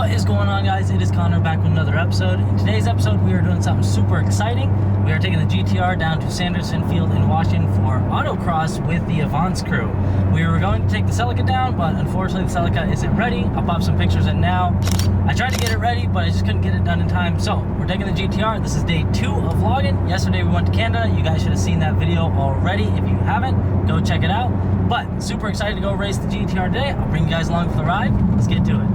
What is going on, guys? It is Connor back with another episode. In today's episode, we are doing something super exciting. We are taking the GTR down to Sanderson Field in Washington for Autocross with the Avants Crew. We were going to take the Celica down, but unfortunately the Celica isn't ready. I'll pop some pictures in now. I tried to get it ready, but I just couldn't get it done in time. So we're taking the GTR. This is day 2 of vlogging. Yesterday we went to Canada. You guys should have seen that video already. If you haven't, go check it out. But super excited to go race the GTR today. I'll bring you guys along for the ride. Let's get to it.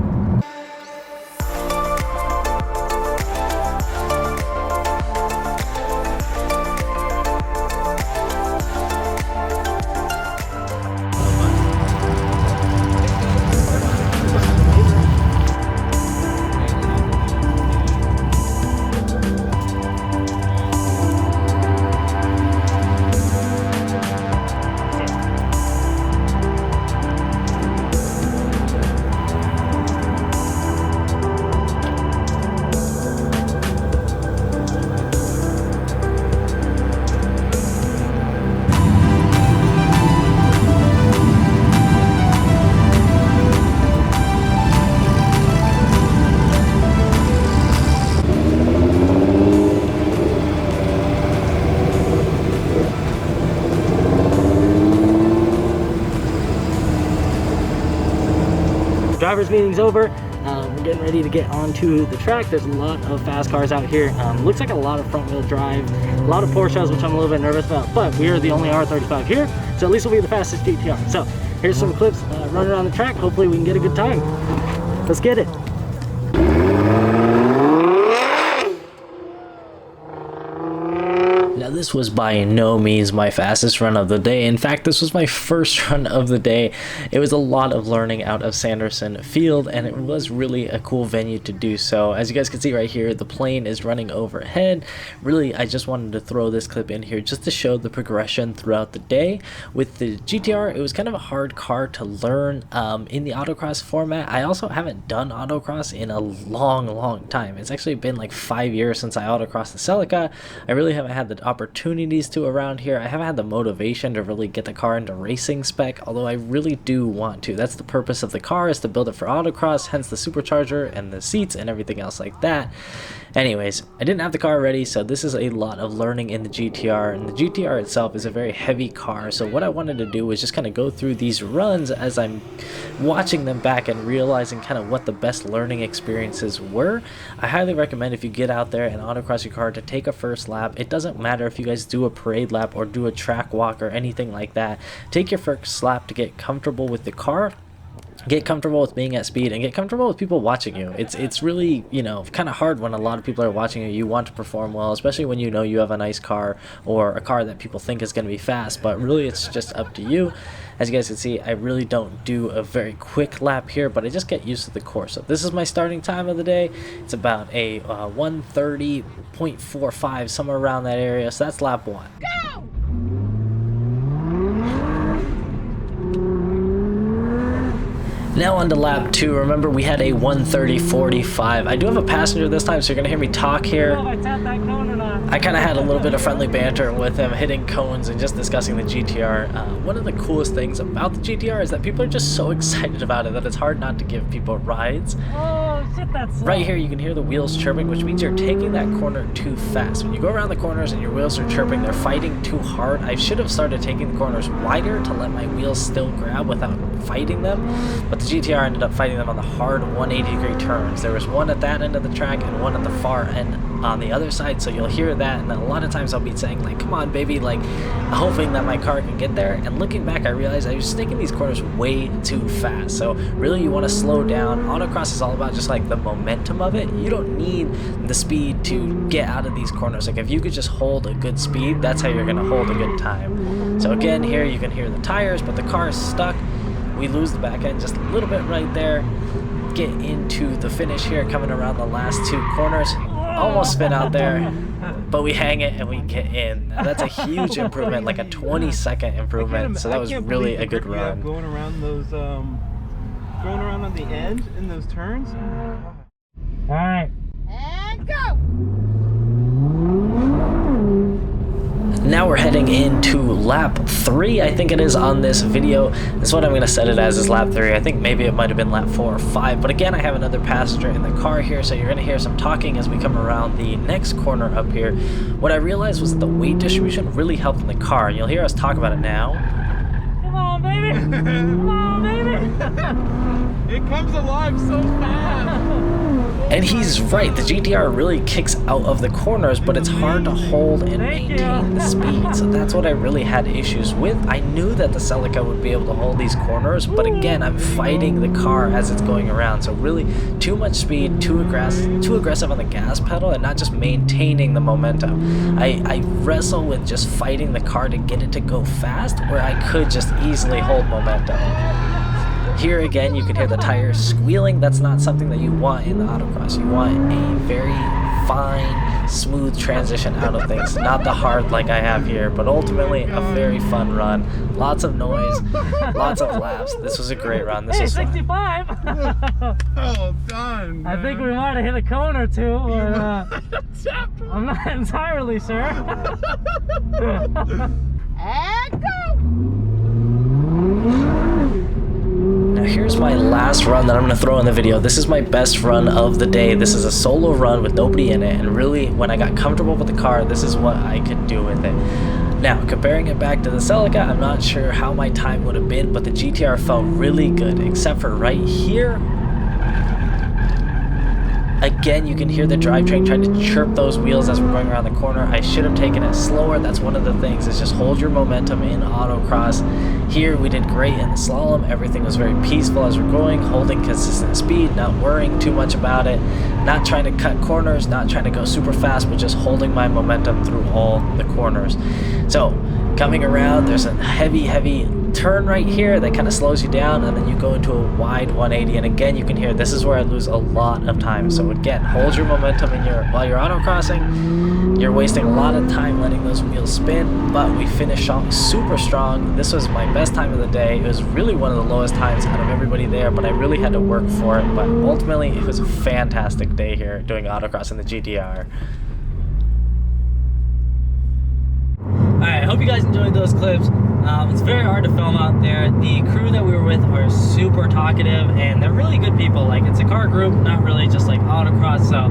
Driver's meeting's over. We're getting ready to get onto the track. There's a lot of fast cars out here. Looks like a lot of front wheel drive, a lot of Porsches, which I'm a little bit nervous about, but we are the only R35 here, so at least we'll be the fastest GTR. So here's some clips running around the track. Hopefully we can get a good time. Let's get it. Now, this was by no means my fastest run of the day. In fact, this was my first run of the day. It was a lot of learning out of Sanderson Field, and it was really a cool venue to do so. As you guys can see right here, the plane is running overhead. Really, I just wanted to throw this clip in here just to show the progression throughout the day. With the GTR, it was kind of a hard car to learn in the autocross format. I also haven't done autocross in a long time. It's actually been like 5 years since I autocrossed the Celica. I really haven't had the opportunities to around here. I haven't had the motivation to really get the car into racing spec, although I really do want to. That's the purpose of the car, is to build it for autocross, hence the supercharger and the seats and everything else like that. Anyways, I didn't have the car ready, so this is a lot of learning in the GTR, and the GTR itself is a very heavy car, so what I wanted to do was just kind of go through these runs as I'm watching them back and realizing kind of what the best learning experiences were. I highly recommend, if you get out there and autocross your car, to take a first lap. It doesn't matter if you guys do a parade lap or do a track walk or anything like that. Take your first lap to get comfortable with the car, get comfortable with being at speed, and get comfortable with people watching you. It's really, you know, kind of hard when a lot of people are watching you. You want to perform well, especially when you know you have a nice car or a car that people think is going to be fast, but really it's just up to you. As you guys can see, I really don't do a very quick lap here, but I just get used to the course. So this is my starting time of the day. It's about a 1:30.45, somewhere around that area. So that's lap 1. Go! Now on to lap 2. Remember, we had a 1:30.45. I do have a passenger this time, so you're gonna hear me talk here. I kind of had a little bit of friendly banter with him, hitting cones and just discussing the GTR. One of the coolest things about the GTR is that people are just so excited about it that it's hard not to give people rides. Oh shit, that's slow. Right here you can hear the wheels chirping, which means you're taking that corner too fast. When you go around the corners and your wheels are chirping, they're fighting too hard. I should have started taking the corners wider to let my wheels still grab without fighting them, but the GTR ended up fighting them on the hard 180-degree turns. There was one at that end of the track and one at the far end on the other side, so you'll hear that, and a lot of times I'll be saying like, come on baby, like hoping that my car can get there, and looking back I realized I was taking these corners way too fast. So really you want to slow down. Autocross is all about just like the momentum of it. You don't need the speed to get out of these corners. Like if you could just hold a good speed, that's how you're going to hold a good time. So again, here you can hear the tires, but the car is stuck. We lose the back end just a little bit right there. Get into the finish here, coming around the last 2 corners. Almost spin out there, but we hang it and we get in. Now, that's a huge improvement, like a 20-second improvement. So that was really a good run. Going around those, going around on the end in those turns. All right. And go. Now we're heading into lap 3, I think it is on this video. That's what I'm going to set it as, is lap 3. I think maybe it might have been lap 4 or 5, but again, I have another passenger in the car here, so you're going to hear some talking as we come around the next corner up here. What I realized was that the weight distribution really helped in the car. You'll hear us talk about it now. Come on, baby! Come on, baby! It comes alive so fast. And he's right, the GTR really kicks out of the corners, but it's hard to hold and maintain the speed. So that's what I really had issues with. I knew that the Celica would be able to hold these corners, but again, I'm fighting the car as it's going around. So really, too much speed, too aggressive on the gas pedal, and not just maintaining the momentum. I wrestle with just fighting the car to get it to go fast, where I could just easily hold momentum. Here again, you can hear the tires squealing. That's not something that you want in the autocross. You want a very fine, smooth transition out of things, not the hard like I have here, but ultimately a very fun run. Lots of noise, lots of laughs. This was a great run. This was 65! Oh, done. I think we might have hit a cone or two, but I'm not entirely sure. And go! Now here's my last run that I'm going to throw in the video. This is my best run of the day. This is a solo run with nobody in it, and really when I got comfortable with the car, this is what I could do with it. Now comparing it back to the Celica, I'm not sure how my time would have been, but the GTR felt really good, except for right here. Again, you can hear the drivetrain trying to chirp those wheels as we're going around the corner. I should have taken it slower. That's one of the things, is just hold your momentum in autocross. Here we did great in the slalom. Everything was very peaceful as we're going, holding consistent speed, not worrying too much about it, not trying to cut corners, not trying to go super fast, but just holding my momentum through all the corners. So coming around, there's a heavy turn right here that kind of slows you down, and then you go into a wide 180, and again you can hear this is where I lose a lot of time. So again, hold your momentum in while you're autocrossing. You're wasting a lot of time letting those wheels spin, but we finished off super strong. This was my best time of the day. It was really one of the lowest times out of everybody there, but I really had to work for it. But ultimately it was a fantastic day here doing autocross in the GTR. Alright, I hope you guys enjoyed those clips. It's very hard to film out there. The crew that we were with are super talkative, and they're really good people. Like, it's a car group, not really just like autocross, so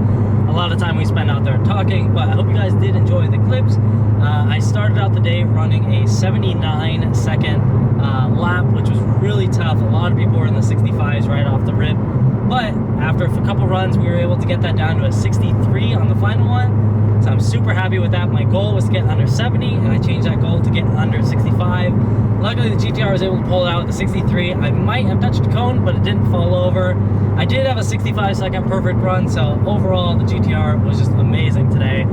a lot of time we spend out there talking, but I hope you guys did enjoy the clips. I started out the day running a 79-second lap, which was really tough. A lot of people were in the 65s right off the rip, but after a couple runs, we were able to get that down to a 63 on the final one. So I'm super happy with that. My goal was to get under 70, and I changed that goal to get under 65. Luckily, the GTR was able to pull it out with the 63. I might have touched a cone, but it didn't fall over. I did have a 65-second perfect run, so overall, the GTR was just amazing today.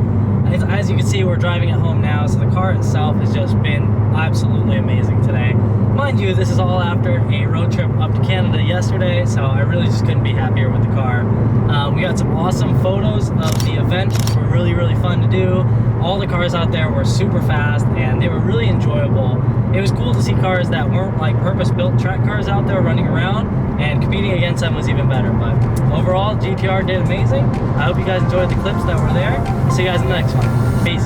As you can see, we're driving at home now, so the car itself has just been absolutely amazing today. Mind you, this is all after a road trip up to Canada yesterday, so I really just couldn't be happier with the car. We got some awesome photos of the event, which were really fun to do. All the cars out there were super fast, and they were really enjoyable. It was cool to see cars that weren't like purpose-built track cars out there running around, and competing against them was even better. But overall, GTR did amazing. I hope you guys enjoyed the clips that were there. See you guys in the next one. Peace.